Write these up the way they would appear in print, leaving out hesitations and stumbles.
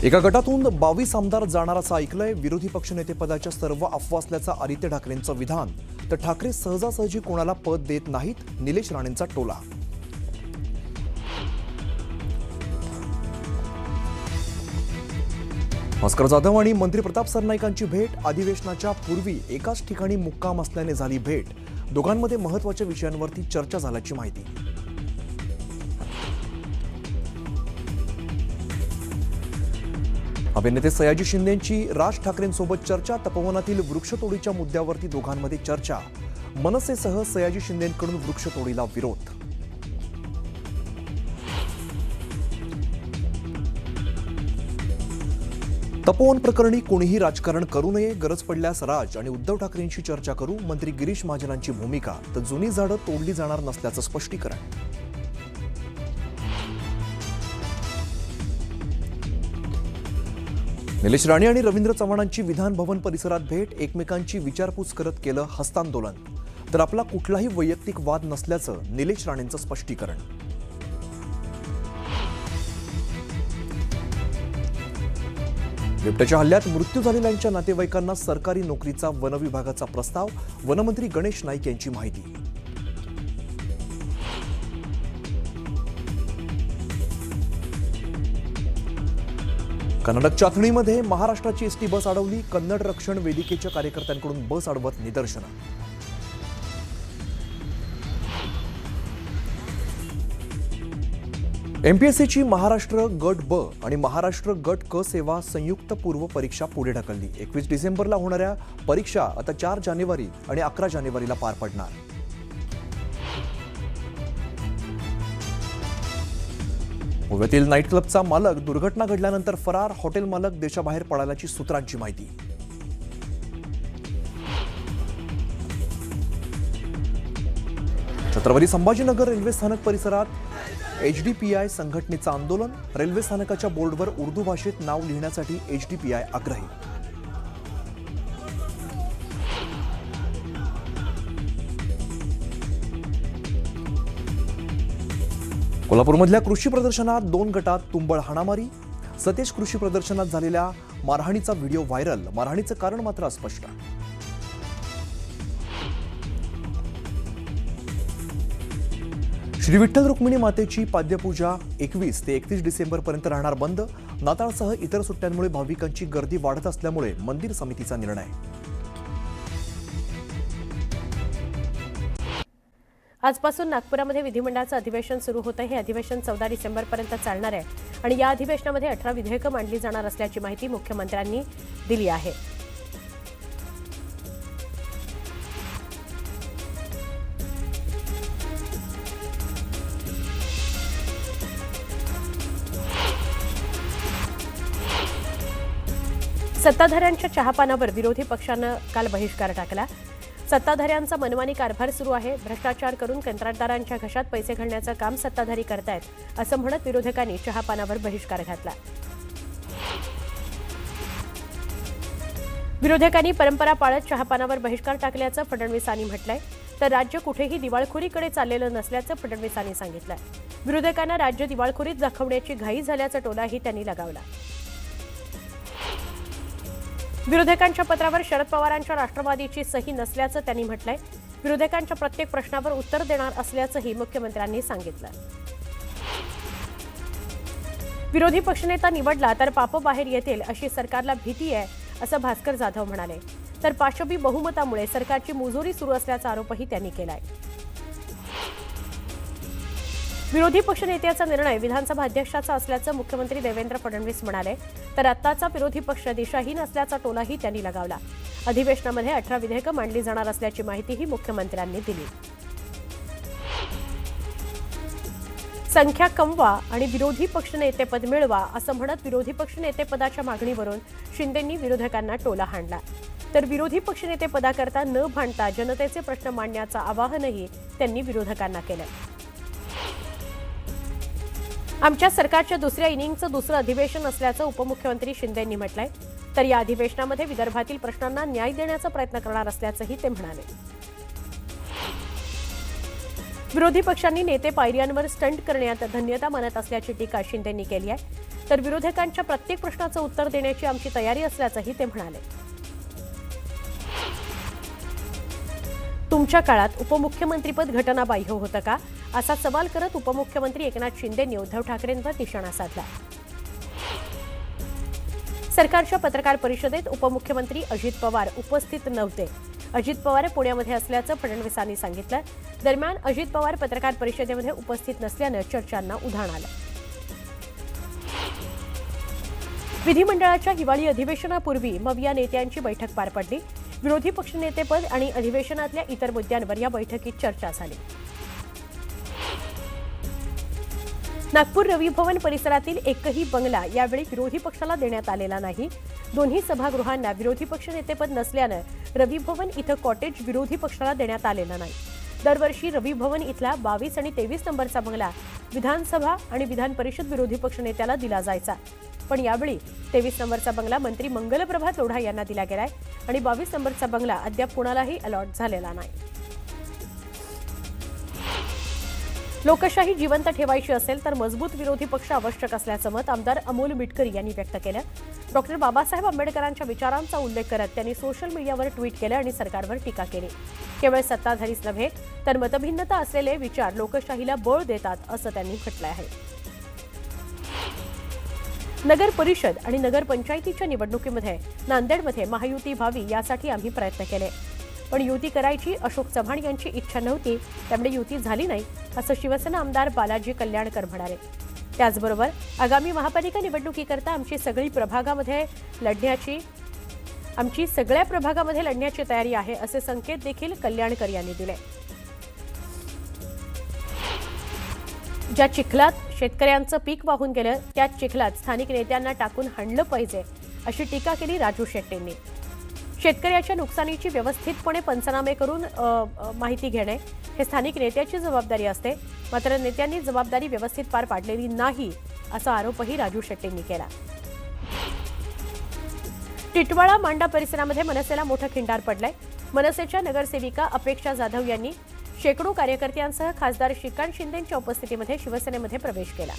एका गटातून 22 आमदार जाणार असं ऐकलंय. विरोधी पक्षनेतेपदाच्या सर्व अफवा असल्याचं आदित्य ठाकरेंचं विधान. तर ठाकरे सहजासहजी कोणाला पद देत नाहीत, निलेश राणेंचा टोला. भास्कर जाधव आणि मंत्री प्रताप सरनाईकांची भेट. अधिवेशनाच्या पूर्वी एकाच ठिकाणी मुक्काम असल्याने झाली भेट. दोघांमध्ये महत्त्वाच्या विषयांवरती चर्चा झाल्याची माहिती. अभिनेते सयाजी शिंदेंची राज ठाकरेंसोबत चर्चा. तपोवनातील वृक्षतोडीच्या मुद्द्यावरती दोघांमध्ये चर्चा. मनसेसह सयाजी शिंदेंकडून वृक्षतोडीला विरोध. तपोवन प्रकरणी कोणीही राजकारण करू नये. गरज पडल्यास राज आणि उद्धव ठाकरेंशी चर्चा करू. मंत्री गिरीश महाजनांची भूमिका. तर जुनी झाडं तोडली जाणार नसल्याचं स्पष्टीकरण. निलेश राणे आणि रवींद्र चव्हाणांची विधान भवन परिसरात भेट. एकमेकांची विचारपूस करत केलं हस्तांदोलन. तर आपला कुठलाही वैयक्तिक वाद नसल्याचं निलेश राणेंचं स्पष्टीकरण. बिबट्याच्या हल्ल्यात मृत्यू झालेल्यांच्या नातेवाईकांना सरकारी नोकरीचा वनविभागाचा प्रस्ताव. वनमंत्री गणेश नाईक यांची माहिती. कर्नाटक चाचणीमध्ये महाराष्ट्राची एसटी बस अडवली. कन्नड रक्षण वेदिकेच्या कार्यकर्त्यांकडून बस अडवत निदर्शनं. एमपीएससीची महाराष्ट्र गट ब आणि महाराष्ट्र गट क सेवा संयुक्त पूर्व परीक्षा पुढे ढकलली. 21 डिसेंबरला होणाऱ्या परीक्षा आता 4 जानेवारी आणि 11 जानेवारीला पार पडणार. गोव्यातील नाईट क्लबचा मालक दुर्घटना घडल्यानंतर फरार. हॉटेल मालक देशाबाहेर पळाल्याची सूत्रांची माहिती. छत्रपती संभाजीनगर रेल्वे स्थानक परिसरात एचडीपीआय संघटनेचं आंदोलन. रेल्वे स्थानकाच्या बोर्डवर उर्दू भाषेत नाव लिहिण्यासाठी एचडीपीआय आग्रही. कोल्हापूरमधल्या कृषी प्रदर्शनात 2 गटात तुंबळ हाणामारी. सतेज कृषी प्रदर्शनात झालेल्या मारहाणीचा व्हिडिओ व्हायरल. मारहाणीचं कारण मात्र अस्पष्ट. श्री विठ्ठल रुक्मिणी मातेची पाद्यपूजा 21 ते 31 डिसेंबरपर्यंत राहणार बंद. नाताळसह इतर सुट्ट्यांमुळे भाविकांची गर्दी वाढत असल्यामुळे मंदिर समितीचा निर्णय. आजपासून नागपुरामध्ये विधिमंडळाचं अधिवेशन सुरू होतं. हे अधिवेशन 14 डिसेंबरपर्यंत चालणार आहे आणि या अधिवेशनामध्ये 18 विधेयकं मांडली जाणार असल्याची माहिती मुख्यमंत्र्यांनी दिली आहे. सत्ताधाऱ्यांच्या चहापानावर विरोधी पक्षानं काल बहिष्कार टाकला. सत्ताधाऱ्यांचा मनमानी कारभार सुरू आहे. भ्रष्टाचार करून कंत्राटदारांच्या घशात पैसे घालण्याचं काम सत्ताधारी करतायत असं म्हणत विरोधकांनी चहापानावर बहिष्कार घातला. विरोधकांनी परंपरा पाळत चहापानावर बहिष्कार टाकल्याचं फडणवीसांनी म्हटलंय. तर राज्य कुठेही दिवाळखोरीकडे चाललेलं नसल्याचं फडणवीसांनी सांगितलंय. विरोधकांना राज्य दिवाळखोरीत दाखवण्याची घाई झाल्याचा टोलाही त्यांनी लगावला. विरोधकांच्या पत्रावर शरद पवारांच्या राष्ट्रवादीची सही नसल्याचं त्यांनी म्हटलंय. विरोधकांच्या प्रत्येक प्रश्नावर उत्तर देणार असल्याचंही मुख्यमंत्र्यांनी सांगितलं. विरोधी पक्षनेता निवडला तर पाप बाहेर येतील अशी सरकारला भीती आहे असं भास्कर जाधव म्हणाले. तर पाशवी बहुमतामुळे सरकारची मुजोरी सुरू असल्याचा आरोपही त्यांनी केलाय. विरोधी पक्षनेत्याचा निर्णय विधानसभा अध्यक्षाचा असल्याचं मुख्यमंत्री देवेंद्र फडणवीस म्हणाले. तर आत्ताचा विरोधी पक्ष दिशाहीन असल्याचा टोलाही त्यांनी लगावला. अधिवेशनामध्ये 18 विधेयकं मांडली जाणार असल्याची माहितीही मुख्यमंत्र्यांनी दिली. संख्या कमवा आणि विरोधी पक्षनेतेपद मिळवा असं म्हणत विरोधी पक्षनेतेपदाच्या मागणीवरून शिंदेंनी विरोधकांना टोला हाणला. तर विरोधी पक्षनेतेपदाकरता न भांडता जनतेचे प्रश्न मांडण्याचं आवाहनही त्यांनी विरोधकांना केलं. आमच्या सरकारच्या दुसऱ्या इनिंगचं दुसरं अधिवेशन असल्याचं उपमुख्यमंत्री शिंदेंनी म्हटलंय. तर या अधिवेशनामध्ये विदर्भातील प्रश्नांना न्याय देण्याचा प्रयत्न करणार असल्याचंही ते म्हणाले. विरोधी पक्षांनी नेते पायऱ्यांवर स्टंट करण्यात धन्यता मानत असल्याची टीका शिंदेंनी केली आहे. तर विरोधकांच्या प्रत्येक प्रश्नाचं उत्तर देण्याची आमची तयारी असल्याचंही ते म्हणाले. तुमच्या काळात उपमुख्यमंत्रीपद घटनाबाह्य होतं का, असा सवाल करत उपमुख्यमंत्री एकनाथ शिंदेंनी उद्धव ठाकरेंवर निशाणा साधला. सरकारच्या पत्रकार परिषदेत उपमुख्यमंत्री अजित पवार उपस्थित नव्हते. अजित पवार पुण्यामध्ये असल्याचं फडणवीसांनी सांगितलं. दरम्यान अजित पवार पत्रकार परिषदेमध्ये उपस्थित नसल्यानं चर्चांना उधाण आलं. विधिमंडळाच्या हिवाळी अधिवेशनापूर्वी मग या नेत्यांची बैठक पार पडली. विरोधी पक्षनेतेपद आणि अधिवेशनातल्या इतर मुद्द्यांवर या बैठकीत चर्चा झाली. नागपूर रवी भवन परिसरातील एकही बंगला यावेळी विरोधी पक्षाला देण्यात आलेला नाही. दोन्ही सभागृहांना विरोधी पक्षनेतेपद नसल्यानं रवी भवन इथं कॉटेज विरोधी पक्षाला देण्यात आलेलं नाही. दरवर्षी रवी भवन इथला 22 आणि 23 नंबरचा बंगला विधानसभा आणि विधान परिषद विरोधी पक्षनेत्याला दिला जायचा. पण यावेळी 23 नंबरचा बंगला मंत्री मंगलप्रभात लोढा यांना दिला गेलाय आणि 22 नंबरचा बंगला अद्याप कुणालाही अलॉट झालेला नाही. लोकशाही जिवंत ठेवायची असेल तर मजबूत विरोधी पक्ष आवश्यक असल्याचं मत आमदार अमोल मिटकरी यांनी व्यक्त केलं. डॉक्टर बाबासाहेब आंबेडकरांच्या विचारांचा उल्लेख करत त्यांनी सोशल मीडियावर ट्विट केलं आणि सरकारवर टीका केली. केवळ सत्ताधारीच नव्हे तर मतभिन्नता असलेले विचार लोकशाहीला बळ देतात असं त्यांनी म्हटलं आहे. नगर परिषद आणि नगर पंचायतीच्या निवडणुकीमध्ये नांदेडमध्ये महायुती व्हावी यासाठी आम्ही प्रयत्न केले, पण युती करायची अशोक चव्हाण यांची इच्छा नव्हती, त्यामुळे युती झाली नाही असं शिवसेना आमदार बालाजी कल्याणकर म्हणाले. त्याचबरोबर आगामी महापालिका निवडणुकीकरता आमची सगळ्या प्रभागामध्ये लढण्याची तयारी आहे असे संकेत देखील कल्याणकर यांनी दिले. ज्या चिखलात शेतकऱ्यांचं पीक वाहून गेलं त्या चिखलात स्थानिक नेत्यांना टाकून हाणलं पाहिजे अशी टीका केली राजू शेट्टींनी. शेतकऱ्याच्या नुकसानीची व्यवस्थितपणे पंचनामे करून माहिती घेणे हे स्थानिक नेत्याची जबाबदारी असते, मात्र नेत्यांनी जबाबदारी व्यवस्थित पार पाडलेली नाही असा आरोपही राजू शेट्टींनी केला. टिटवाळा मांडा परिसरामध्ये मनसेला मोठं खिंडार पडलंय. मनसेच्या नगरसेविका अपेक्षा जाधव यांनी शेकडो कार्यकर्त्यांसह खासदार श्रीकांत शिंदेंच्या उपस्थितीमध्ये शिवसेनेमध्ये प्रवेश केला.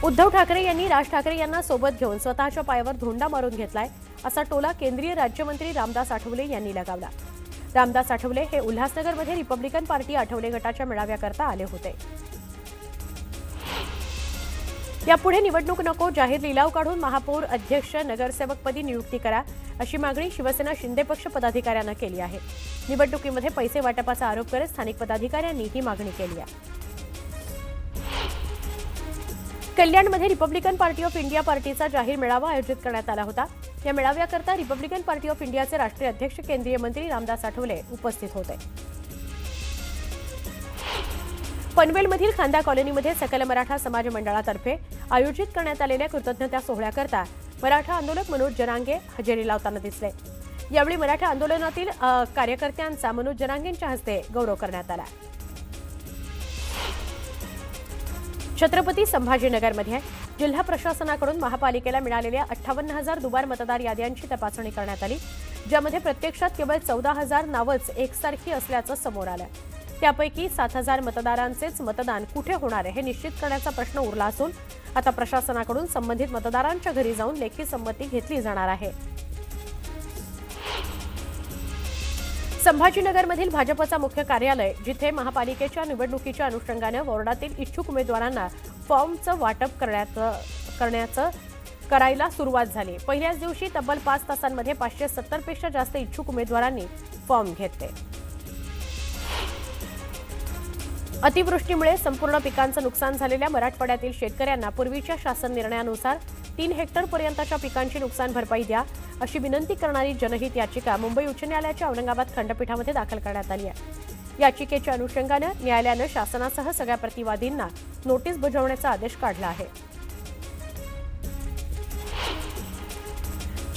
उद्धव ठाकरे यांनी राज ठाकरे यांना सोबत घेऊन स्वतःच्या पायावर धोंडा मारून घेतलाय असा टोला केंद्रीय राज्यमंत्री रामदास आठवले यांनी लगावला. रामदास आठवले हे उल्हासनगरमध्ये रिपब्लिकन पार्टी आठवले गटाच्या मेळाव्याकरता आले होते. यापुढे निवडणूक नको, जाहीर लिलाव काढून महापौर अध्यक्ष नगरसेवकपदी नियुक्ती करा अशी मागणी शिवसेना शिंदे पक्ष पदाधिकाऱ्यांना केली आहे. निवडणुकीमध्ये पैसे वाटपाचा आरोप करत स्थानिक पदाधिकाऱ्यांनी ही मागणी केली आहे. कल्याणमध्ये रिपब्लिकन पार्टी ऑफ इंडिया पार्टीचा जाहीर मेळावा आयोजित करण्यात आला होता. या मेळाव्याकरता रिपब्लिकन पार्टी ऑफ इंडियाचे राष्ट्रीय अध्यक्ष केंद्रीय मंत्री रामदास आठवले उपस्थित होते. पनवेलमधील खांदा कॉलनीमध्ये सकल मराठा समाज मंडळातर्फे आयोजित करण्यात आलेल्या कृतज्ञता सोहळ्याकरता मराठा आंदोलक मनोज जरांगे हजेरी लावताना दिसले. यावेळी मराठा आंदोलनातील कार्यकर्त्यांचा मनोज जरांगेंच्या हस्ते गौरव करण्यात आला. छत्रपती संभाजीनगरमध्ये जिल्हा प्रशासनाकडून महापालिकेला मिळालेल्या 58,000 दुबार मतदार याद्यांची तपासणी करण्यात आली, ज्यामध्ये प्रत्यक्षात केवळ 14,000 नावच एकसारखी असल्याचं समोर आलं. त्यापैकी 7,000 मतदारांचेच मतदान कुठे होणार हे निश्चित करण्याचा प्रश्न उरला असून आता प्रशासनाकडून संबंधित मतदारांच्या घरी जाऊन लेखी संमती घेतली जाणार आहे. संभाजीनगरमधील भाजपचा मुख्य कार्यालय, जिथे महापालिकेच्या निवडणुकीच्या अनुषंगाने वॉर्डातील इच्छुक उमेदवारांना फॉर्मचं वाटप करायला सुरुवात झाली. पहिल्याच दिवशी तब्बल 5 तासांमध्ये 570 पेक्षा जास्त इच्छुक उमेदवारांनी फॉर्म घेतले. अतिवृष्टीमुळे संपूर्ण पिकांचं नुकसान झालेल्या मराठवाड्यातील शेतकऱ्यांना पूर्वीच्या शासन निर्णयानुसार 3 हेक्टरपर्यंतच्या पिकांची नुकसान भरपाई द्या अशी विनंती करणारी जनहित याचिका मुंबई उच्च न्यायालयाच्या औरंगाबाद खंडपीठामध्ये दाखल करण्यात आली आहे. याचिकेच्या अनुषंगाने न्यायालयानं शासनासह सगळ्या प्रतिवादींना नोटीस बजावण्याचा आदेश काढला आहे.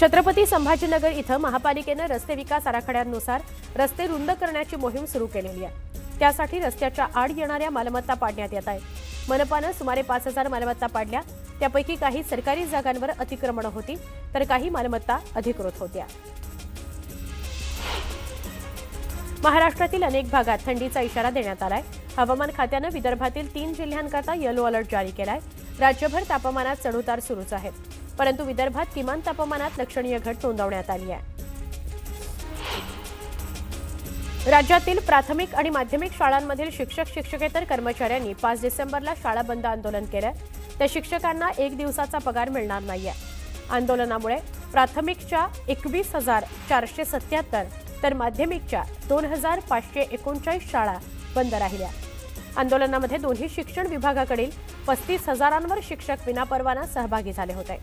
छत्रपती संभाजीनगर इथं महापालिकेनं रस्ते विकास आराखड्यानुसार रस्ते रुंद करण्याची मोहीम सुरू केलेली आहे. त्यासाठी रस्त्याच्या आड येणाऱ्या मालमत्ता पाडण्यात येत आहेत. मनपानं सुमारे 5,000 मालमत्ता पाडल्या. त्यापैकी काही सरकारी जागांवर अतिक्रमणं होती तर काही मालमत्ता अधिकृत होत्या. महाराष्ट्रातील अनेक भागात थंडीचा इशारा देण्यात आलाय. हवामान खात्यानं विदर्भातील 3 जिल्ह्यांकरता येलो अलर्ट जारी केलाय. राज्यभर तापमानात चढउतार सुरूच आहेत, परंतु विदर्भात किमान तापमानात लक्षणीय घट नोंदवण्यात आली आहे. राज्यातील प्राथमिक आणि माध्यमिक शाळांमधील शिक्षकेतर कर्मचाऱ्यांनी 5 डिसेंबरला शाळा बंद आंदोलन केलंय. त्या शिक्षकांना 1 दिवसाचा पगार मिळणार नाहीये. आंदोलनामुळे प्राथमिकच्या 21,477 तर माध्यमिकच्या 2,539 शाळा बंद राहिल्या. आंदोलनामध्ये दोन्ही शिक्षण विभागाकडील 35,000 शिक्षक विनापरवाना सहभागी झाले होते.